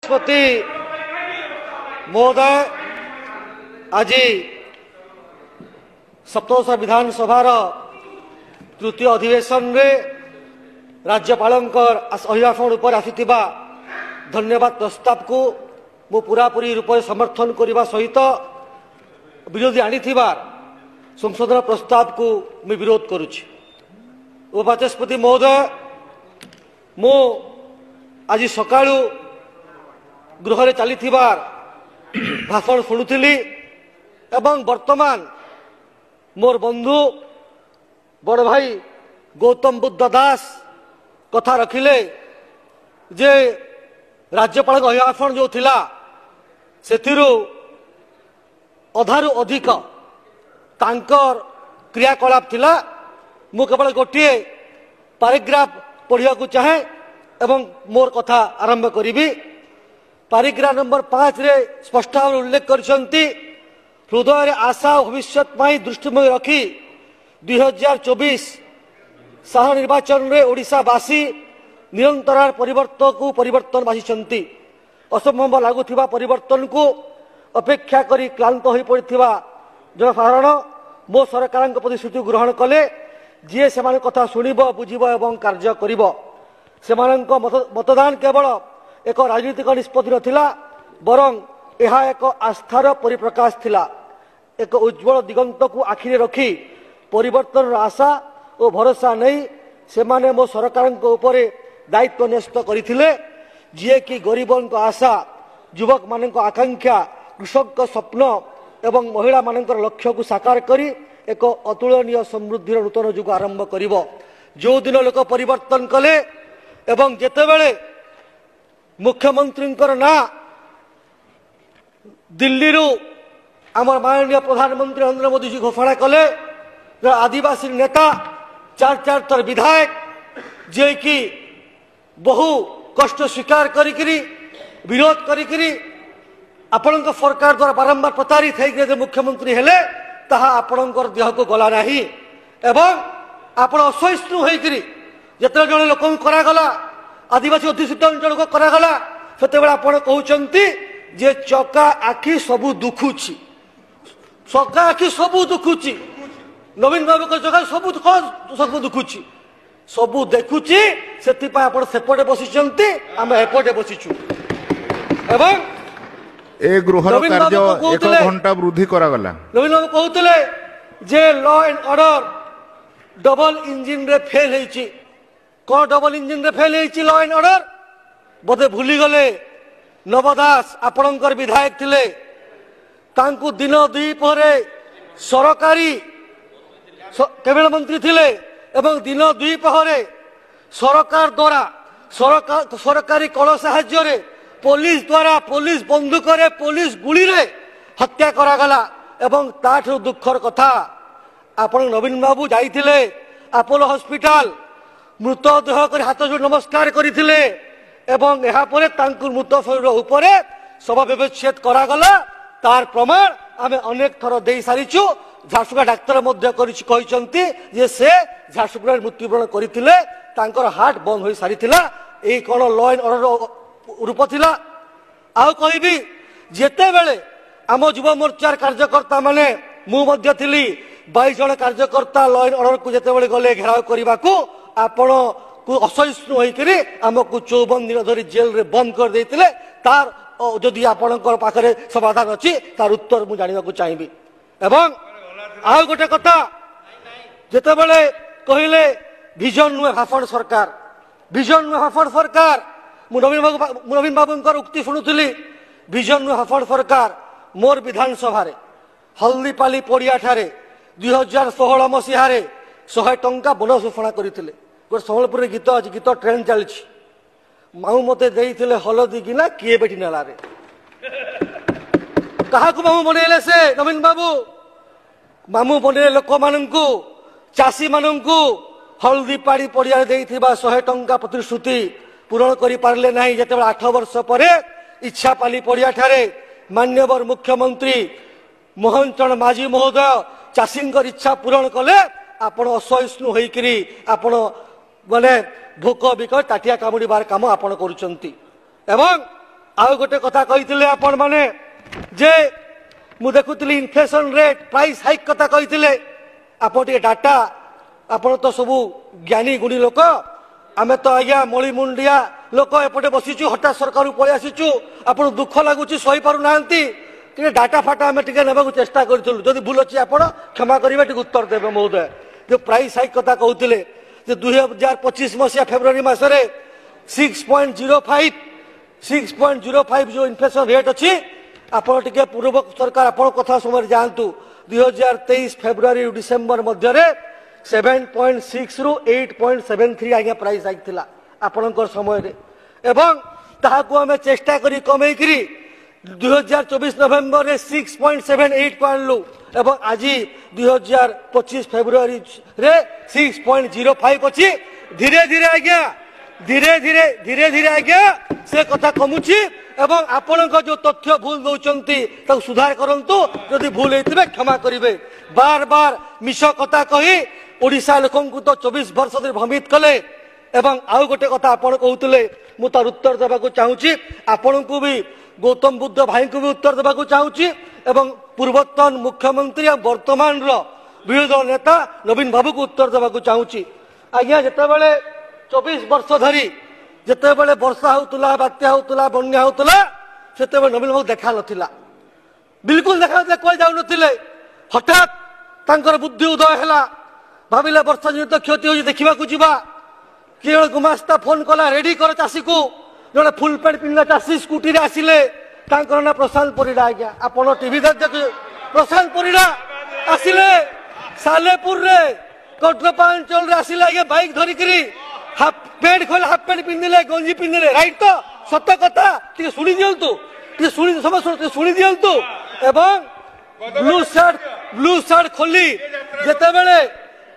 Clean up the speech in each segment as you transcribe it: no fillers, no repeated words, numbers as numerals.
राष्ट्रपति महोदय आज सप्तदश विधानसभा तृतीय अधिवेशन रे राज्यपाल अभिभाषण पर आसीथिबा धन्यवाद प्रस्ताव को मु पूरापूरी रूप से समर्थन करने सहित विरोधी आनीथिबा संशोधन प्रस्ताव को मैं विरोध करुछि। उपबाचस्पति महोदय मु आज सकाळु गृह चली भाषण शुणुली एवं वर्तमान मोर बंधु बड़ भाई गौतम बुद्ध दास कथा रखिले जे राज्यपाल अभिभाषण जो थिला सेथिरु अधारु अधिक तांकर क्रियाकलाप थिला। मु केवल गोटे पैराग्राफ पढ़िया को चाहे एवं मोर कथा आरंभ करी। पैराग्राफ नंबर 5 रे स्पष्ट भाव उल्लेख करछंती हृदय आशा भविष्य दृष्टि में रखी 2024 साधारण निर्वाचन रे ओडिशावासी निरंतर परिवर्तन बाछिछंती। असंभव लगुवा परिवर्तन को अपेक्षा करी क्लांत हो पड़ता जनसाधारण मो सरकार प्रतिश्रुति ग्रहण कले जी से कथा शुणव बुझब एवं कार्य कर मतदान केवल एक राजनीतिक निष्पत्ति नथिला बरं यह एक आस्थार परिप्रकाश थिला। एक उज्जवल दिगंत को आखिरे रखी परिवर्तन आशा और भरोसा नहीं से माने मो सरकार उपरे दायित्व न्यस्त करथिले जी कि गरीबों आशा युवक मान आकांक्षा कृषक स्वप्न एवं महिला मान लक्ष्य को साकार करी एक अतुलनीय समृद्धि नूतन युग आरंभ करिवो। जो दिन लोक परिवर्तन कले एवं जेतेबेले मुख्यमंत्री ना दिल्ली आम माननीय प्रधानमंत्री नरेंद्र मोदी जी घोषणा कले आदिवासी नेता 4 थर विधायक जे कि बहु कष्ट स्वीकार करी विरोध करी आपण सरकार द्वारा बारंबार प्रतारित होकर मुख्यमंत्री हेले ताहा आपणकर देह को गला नहीं एवं आपण असहिष्णु होकर जिते जन लोक करागला आदिवासी अध्युषित अंचल को करागला से आपण कहते जे चका आखि सबू दुखुची चका आखि सबू दुखुची नवीन बाबू को चका सबू दुखुची सबू देखुची से सेपटे बसी आम एपटे बसीचु एवं ए गृह कार्य 1 घंटा वृद्धि करागला। नवीन बाबू कहते जे law and order double engine रे फेल होईची कौन डबल इंजिन रे फेल होईची लॉ एंड ऑर्डर बोधे भूली गले नवदास आपणकर विधायक थिले तांकु दिन द्विपहरे सरकारी कैबिनेट मंत्री थिले एवं दिन द्विपहरे सरकार द्वारा सरकारी कल साहाय्य पुलिस द्वारा पुलिस बंदूक रे पुलिस गुली रे हत्या करागला एवं ताठु दुखर कथा आपण नवीन बाबू जाइथिले अपोलो हॉस्पिटल मृतदेह कर हाथ जोड़ नमस्कार करथिले एवं यहाँ पर मृत शरीर उपरे शव व्यवच्छेद करागला तार प्रमाण आमे अनेक थर दे सारिचु। झारसुगुड़ा डाक्तर कहते जे से झारसुगुड़ा मृत्युवरण करथिले तांकर हार्ट बंद हो सारीथिला एई कोन लॉ एंड ऑर्डर रूप थिला। आउ कहबी जेते बेले आम युव मोर्चार कार्यकर्ता माने मु मध्य थिली 22 जन कार्यकर्ता लॉ एंड ऑर्डर को जेते बेले गले घेराव करबा को आपण को असहिष्णु होइकरी हमकु 54 दिन धरी जेल रे बंद कर देथिले तार जदि आपणकर पाखरे समाधान अछि तार उत्तर मु जानिबा को चाहिबी। एवं आउ गोटे कथा जेते बेले कहिले विजन नुहे भाषण सरकार विजन नुहे भाषण सरकार मु नवीन बाबूंकर उक्ति शुणुली विजन नुहे भाषण सरकार मोर विधानसभा रे हल्दीपाली पड़िया ठारे 2016 मसीह 100 टंका बोनस घोषणा करथिले। गोटे सम्बलपुर गीत आज गीत ट्रेन चली माऊ मते देइथिले हलदी गिना किए बेटी नाला रे काहाकु मामू बनैले से नवीन बाबू मामू बनैले लोक माननकु चासी माननकु हल्दीपाड़ी पड़िया देइथिबा 100 टंका प्रतिश्रुति पूरण करि पारले नाही। जेते 8 वर्ष परे इच्छापाली पड़िया ठारे मान्यवर मुख्यमंत्री मोहन चरण माझी महोदय चाषींकर इच्छा पूरण कले आपण असहिष्णु होइकरी आपण माने भोक बिक टाटिया कामुड़बार काम आपण करुचंती एवं आउ गोटे कथा कही आपण माने जे मु देखुली इनफ्लेशन रेट प्राइस हाइक कथा कही आप डाटा आप तो सबू ज्ञानी गुणी लोक आमे तो आज्ञा मणिमुंडिया लोक एपटे बसीचु हठात सरकार पलि आसीचु आप दुख लगुच सही पारु नांती डाटा फाटा आम टे ना चेष्टा करूँ जदि भूल अच्छी आप क्षमा करेंगे उत्तर देवे महोदय जो प्राइस हाइक कथा कहते 2025 मसीहा फेब्रुआरी मसरे 6.05 जो इनफ्लेशन रेट अच्छी आपण टे पूर्व सरकार आप कथा समय जातु 2023 फेब्रुआरी डिसेम्बर मध्य 7.6 रु 8.73 आज्ञा प्राइस हाइक थिला आपण समय एवं ताहाकु आमे चेष्टा करी कमेई करी 2024 नवेम्बर में 6.78 को आणलु एवं आज 2025 फेब्रुआरी रे 6.05 अच्छी धीरे धीरे आज्ञा से कथा कमुची एवं आपण जो तथ्य भूल दौरान सुधार करंतु जदि भूल होते क्षमा करेंगे बार बार मिछ कथा कही ओडिशा लोकन को तो 24 वर्ष धरि भ्रमित कले एवं आउ गोटे कथा आपण कहते मु तार उत्तर देवाक चाहूँगी आपण को भी गौतम बुद्ध भाई को भी उत्तर देवाक चाहूँगी एवं पूर्वतन मुख्यमंत्री वर्तमान विरोधी दल नेता नवीन बाबू को उत्तर देवाक चाहूँगी आज्ञा जिते बड़े 24 वर्ष धरी जिते बड़े वर्षा होता बात्या होता बन्या होता से नवीन बाबू देखा नाला बिल्कुल देखा कह जाऊ न हठात बुद्धि उदय है भाविले वर्षा जनित क्षति हो देखा जा किए गुमास्ता फोन कला रेडी कर चाषी को जो फुल पैंट पिंधा चाषी स्कूटी रे आसिले ना प्रशांत परिडा आज्ञा आप टीवी देख प्रशांत परिडा आसिले सालेपुर रे कटरपा अंचल रे आसिले आज्ञा बाइक धरिकी हाफ पैंट खोले हाफ पैंट पिंधिले गंजी पिंधिले राइट तो सत कथा टे शुणी दिंतु शुणी दिंतु एवं ब्लू शर्ट खोली जिते बड़े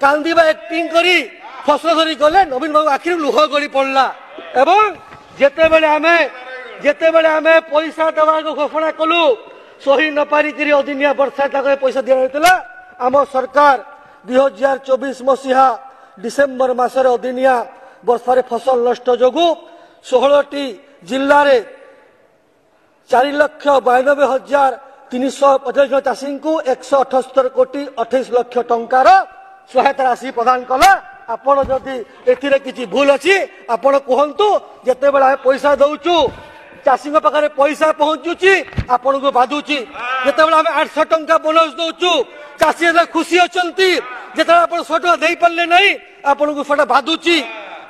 कांदीबा एक्टिंग करी फसल धरी गले नवीन बाबू आखिर लुह गड़ी पड़ला एवं जेते आमे पैसा देवा घोषणा कलु सही न पारिक अदिनिया वर्षा पैसा दिया आम सरकार 2024 मसीहा डिसेम्बर मासर अदिनिया वर्षा फसल नष्ट जोगु 16टी जिल्ला रे 4,92,350 जन चाषी को 178 कोटी 28 लक्ष टंकार सहायता राशि प्रदान कला आपण जदि एथिरे किछि भूल अछि आपण कहंतु जते बेला पैसा दउचु चाषी पाखे पैसा पहुंचुची आपण को बाधुची जते बेला 800 टंका बोनस दउचु चाषी खुशी अछंती जते आपण 100 टंका देई पल्ले नहीं आपण को फटा बाधुची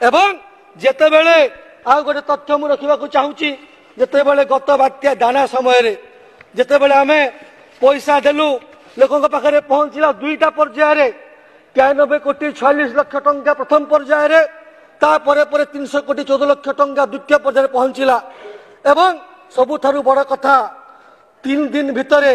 एवं जते बेले आ गोटे तथ्य मु रखिबा को चाहूची जते बेले गत बात्या दाना समय रे जते बेले आमे पैसा देलु लोकन पाखे पहुंचला दुईटा पर्याय रे 93 कोटी 46 लक्ष टंका प्रथम पर्याय रे तापरे परे 300 कोटी 14 लक्ष टंका द्वितीय पर्याय पहुंचला एवं सबुठारु बड़ कथा 3 दिन भितरे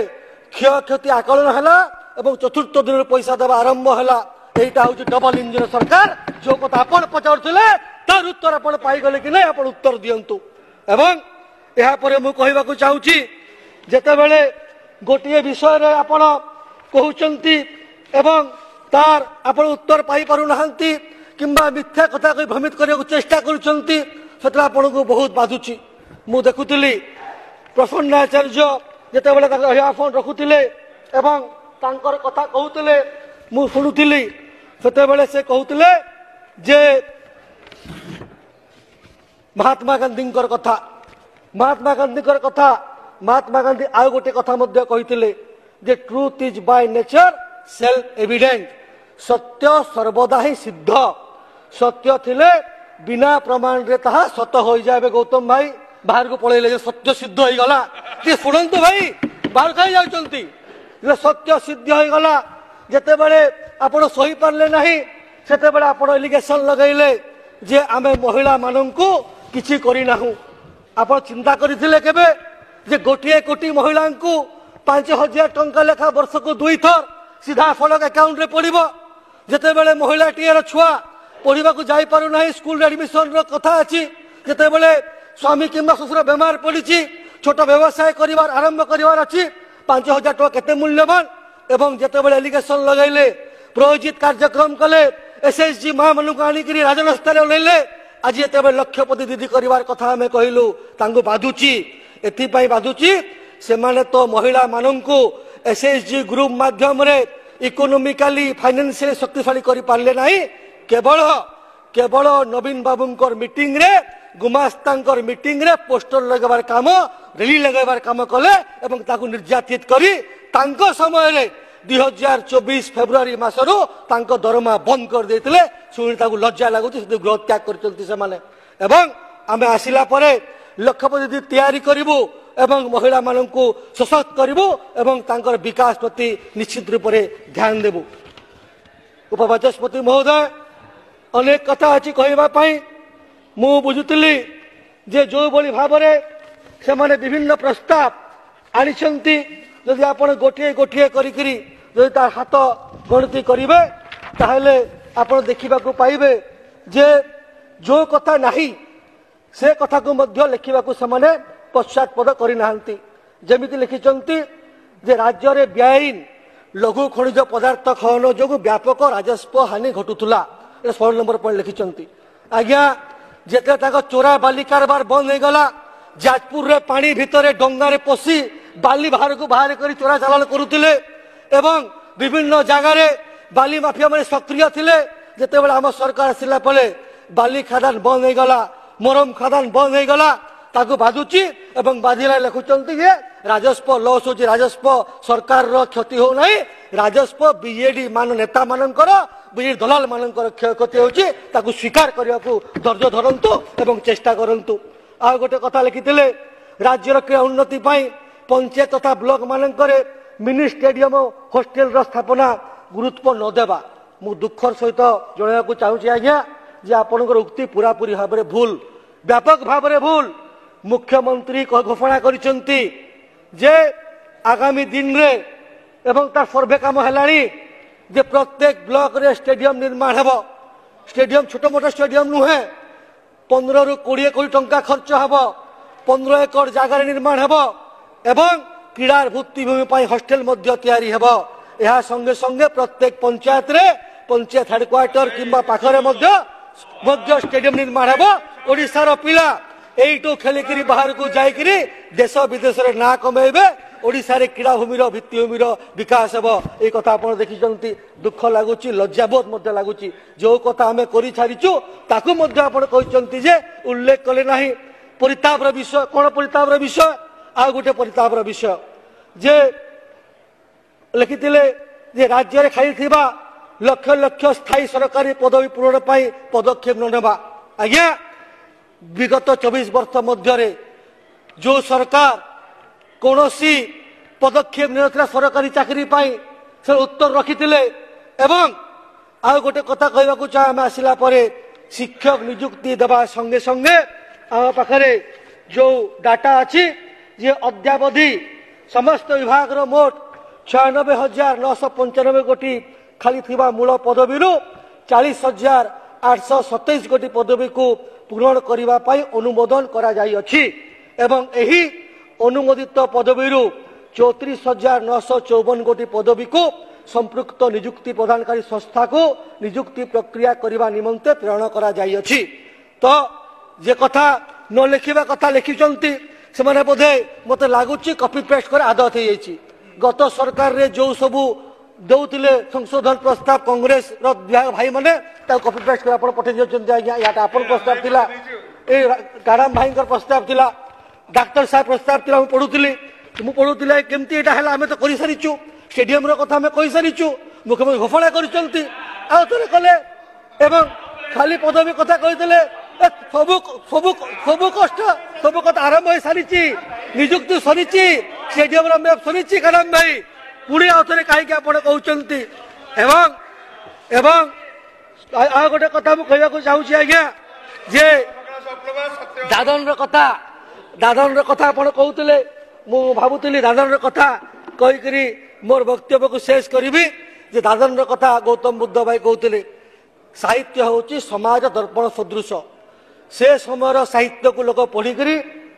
क्षय क्षति आकलन हला एवं चतुर्थ दिन पैसा देवा आरंभ हला एटा होची डबल इंजन सरकार जो कथा आपण पचारथिले तार उत्तर आपण पाई गले कि नै आपण उत्तर दियंतु एवं एहा परे मु कहिबा को चाहूची जेते बेले गोटिए विषय रे आपण कहउचंती एवं तार आपण उत्तर पाई पारु नाहंती किंबा मिथ्या कथा कोई भ्रमित करने को चेष्टा करुचंती सेतला आपण को बहुत बाधुची मु देखुतली प्रसन्न आचार्य जेते बेले ताका फोन रखुतिले एवं तांकर कथा कहउतिले मु सुनुतिली सेते बेले से कहउतिले जे महात्मा गांधींकर कथा महात्मा गांधी आउ गोटे कथा मध्य कहितिले जे truth is by nature self evident सत्य सर्वदा ही सिद्ध सत्य थिले बिना प्रमाण रे ताहा सत हो जाए गौतम भाई बाहर को पळेले सत्य सिद्ध हो गला ते सुनंतु भाई बाहर कहीं जाउचंती सत्य सिद्ध हो गला जेते बेले आपण सही पारले नहीं सेते बेले आपण एलिगेशन लगाइले जे आमे महिला माननकु किछि करि नाहु आपण चिंता करिथिले केबे जे गोटिए कोटी महिला को 5,000 टंका लेखा वर्ष को 2 थर सीधा फलक अकाउंट रे पड़िबो जेते बेले महिला टीएर छुआ पढ़ा को जाई पारु नाही स्कूल एडमिशन रो कथा अछि जेते बेले स्वामी किंबा ससुर बेमार पड़ी छोट व्यवसाय करिवार आरंभ करिवार अछि 5,000 टका केते मूल्यवान एवं जेते बेले एलिगेशन लगाइले प्रयोजित कार्यक्रम कले एसएसजी मां मनु को आनी राजन स्तरे लेले आज एते लक्षपति दीदी करिवार कथा हमें कहलु तांगु बाधुची एथिपाई बाधुची सेमाने तो महिला माननकु एसएचजी ग्रुप माध्यम रे इकोनॉमिकली फाइनेंशियली शक्तिशाली करि पारले नाही केवल केवल नवीन बाबूंकर मीटिंग रे गुमास्तांकर मीटिंग रे पोस्टर लगेबार काम रैली लगेबार काम कले एवं ताकु निर्यातित करी तांको समय रे 2024 फेब्रुआरी मासरू तांको दरमा बंद कर देथिले सुनि ताकु लज्जा लागुची से गृह त्याग कर चलती से माने एवं आमे आसिला परे लक्षपति तैयारी करिवु एवं महिला माननकु सशक्त करिवु एवं तांकर विकास प्रति निश्चित रूप से ध्यान देबु। उपबाचस्पति महोदय अनेक कथा अछि कहबा पई मु बुझुतली जे जो बली भाबरे से माने विभिन्न प्रस्ताव आनिछंती यदि आपण गोटिए गोटिए करिकरी यदि तार हाथ गणति करिवे ताहले आपण देखिबाकू पाइबे जे जो कथा नाही से कथा को मध्य लिखिबाकू समाने पश्चातपद करि नाहंती जेमिति लिखिचंती जे राज्य रे बेआईन लघु खनिज पदार्थ खनन जोगु व्यापक राजस्व हानि घटुथुला ए 16 नंबर पॉइंट लिखिचंती आज्ञा जेते ताको चोरा बाली कारबार बंद हो गला जाजपुर रे पानी भितरे डंगा रे पसी बाली बाहर को बाहर करी चोरा चालान करुथिले एवं विभिन्न जगह रे बाली माफिया माने सक्रिय थिले जेते बेला हम सरकार आसिला पले बाली खदान बंद हो गला मोरम खदान बंद हो गला ताकू बाधुची एवं बाधिला लिखुचंती जे राजस्व लॉस होची राजस्व सरकार रो क्षति हो नाही राजस्व बीजेडी मान नेता मानकर बीजेडी दलाल मानकर क्षति होची ताकू स्वीकार करिया को धैर्य धरंतु एवं चेष्टा करंतु। आ गोटे कथा लिखिथिले राज्यर क्रीड़ा उन्नति पाई पंचायत तथा ब्लॉक मानकरे मिनी स्टेडियम हॉस्टेल रो स्थापना गुरुत्व न देबा मु दुखर सहित जणाया को चाहूची आज्ञा जे आपनकर उक्ति पूरा पूरी भाबरे भूल व्यापक भाबरे भूल। मुख्यमंत्री घोषणा करिसंती जे आगामी दिन रे एवं तार सर्वे काम हेलानी जे प्रत्येक ब्लॉक रे स्टेडियम निर्माण हेबो स्टेडियम छोट मोट स्टेडियम नुहे 15 रु 20 कोटी टंका खर्च हेबो 15 एकड़ जगह निर्माण हेबो एवं क्रीड़ा भित्तिभूमि पाई हॉस्टेल मध्य तैयारी हेबो यह संगे संगे प्रत्येक पंचायत रे पंचायत हेडक्वार्टर किंबा पाखरे मध्य स्टेडियम निर्माण हेबो ओडिसा पिला एइटो खेलिकरी बाहर को जाइकरी देश विदेश रे ना कमेबे ओडिसा रे क्रीड़ा भूमि रो भित्तिभूमि रो विकास हेबो ए कथा आपण देखिचंती दुख लागुची लज्जाबोध मध्य लागुची जो कथा हमें करि छारिचु ताकू मध्य आपण कहिचंती जे उल्लेख कले नाही परितापर विषय कोन परितापर विषय आ गोटे परितापर विषय जे लिखिथिले जे राज्य रे खाली थिबा लक्ष लक्ष स्थायी सरकारी पदवी पूरण पाई पदक्षेप न नेबा आज्ञा विगत 24 वर्ष मध्य जो सरकार कौनसी पदक्षेप नहीं सरकारी चाकरी पाई से उत्तर रखिथिले एवं आ गोटे कथा कहबाकू चाहे आम आसिला परे शिक्षक नियुक्ति देवा संगे संगे आम पाखरे जो डाटा अच्छी जे अद्यावधि समस्त विभाग रो मोट 96,995 कोटी खाली थिबा मूल पदवी 40,827 कोटी पदवी को पूरण करिबा पाई अनुमोदन करा जाई अछि एवं एही अनुमोदित पदवी 34,954 कोटी पदवी को संपृक्त नियुक्ति प्रदानकारी संस्था को नियुक्ति प्रक्रिया करने निमंते प्रेरण करा जाई अछि। तो जे कथा न लिखिबा कथा लिखिचंती से माने बोधे मते लागुची कॉपी पेस्ट कर आदत हो जाइछि गत सरकार रे जो सबु दौतिले संशोधन प्रस्ताव कांग्रेस रो भाई माने ता कॉपी पेस्ट कर आपण पठे दियछन आज्ञा याटा आपण प्रस्ताव थिला ए काराम भाईकर प्रस्ताव थिला डॉक्टर साहब प्रस्ताव थिला मु पढुतिले केमती एटा हला हमें तो करि सारिछु स्टेडियम रो कथा हमें कहि सारिछु मुख्यमंत्री घोषणा करिसंती आ तोरे कले एवं खाली पदवी कथा कहितले सबु कष्ट सब कथा आरंभ हो सारिछि नियुक्ति सरिछि स्टेडियम रो मैप सरिछि काराम भाई पुणी आउथरे कहीं आपण कहउचंती एवं एवं आ गोटे कथा मु कहबा को चाहूची आज्ञा जे दादन रो कथा आपण कहउतले मु भाबुतली दादन रो कथा कहि करी मोर वक्तव्य को शेष करिवि जे दादन रो कथा गौतम बुद्ध भाई कहउतले साहित्य होची समाज दर्पण सदृश से समय साहित्य को लोक पढ़ी करी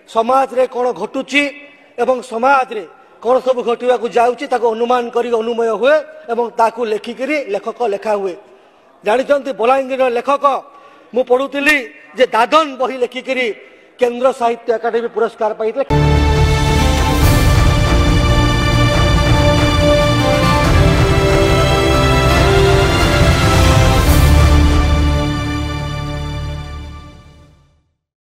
समाज रे कोन घटुची एवं समाज रे कौन सब घटवा को जाऊँगी अनुमान कर अनुमय हुए एवं ताकू लेखिकी लेखक लेखा हुए जानते बलांगीर लेखक मु पढ़ुली जे दादन बही लेखिकी केंद्र साहित्य एकाडेमी पुरस्कार पाई।